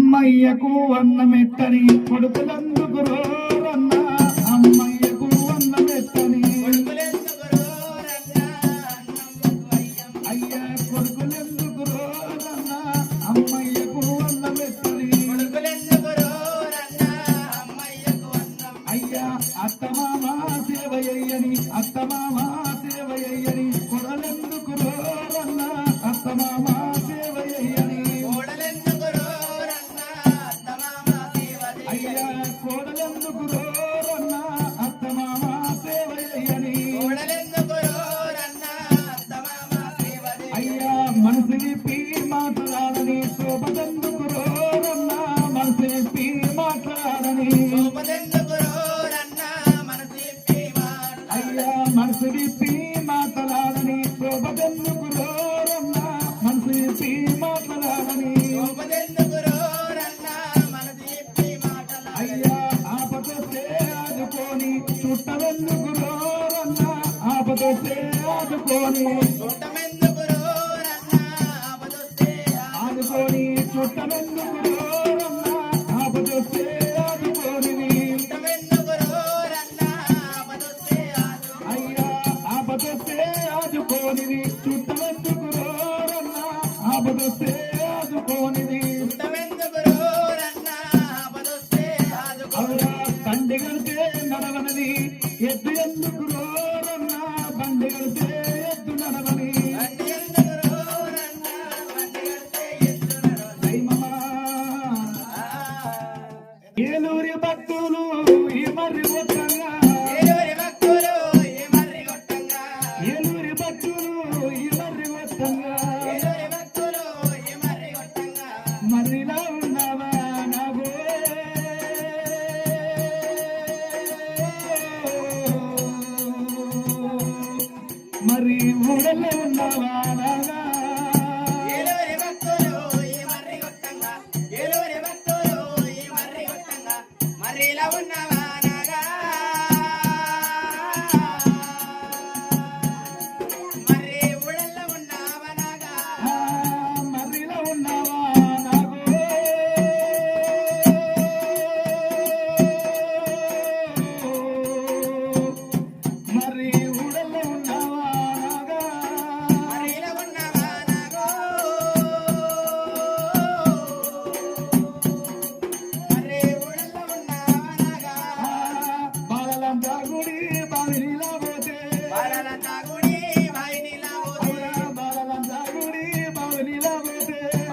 అమ్మయ్యకు అన్నమెట్టని కొడుకులందుకు రోరన్న అమ్మయ్యకు అన్నమెట్టని అయ్యా కొడుకులెందుకు రోరన్న అమ్మయ్యకు అన్నమెట్టని అయ్యా అత్తమామ సేవయ్యని అత్తమామ సేవయ్యని కొడలెందుకు రోరన్న అత్తమామ సేవయ్యని కోడలెందుకు రోరన్న అత్తమామ సేవయ్యని అయ్యా మనసుని పీ మాట్లాడని శోభదెందుకు రోరన్న మనసుని పీ మాట్లాడని అయ్యా మనసుని పీ మాట్లాడని శోభదెందుకు రోరన్న మనసుని పీ మాట్లాడని చుట్టమెందుకు రోరన్న ఆపదొస్తే ఆదుకొని ఆదుకొని చుట్టమెందుకు రోరన్న ఆపదొస్తే ఆదుకొని అయ్యా ఆపదొస్తే ఆదుకొని చుట్టమెందుకు రోరన్న ఆపదొస్తే ఆదుకొని బండి కలితే నడవనది ఎద్దు ఎందుకు రోరన్న బండి కలితే ఎద్దు నడవని ఏలూరి భక్తులు ఈ మర్రి కొట్టంగా ఏలూరి భక్తులు ఈ మర్రి కొట్టంగా మర్రిలా ఉన్నావా నాగో మరి ఊడల్లో ఉన్నావా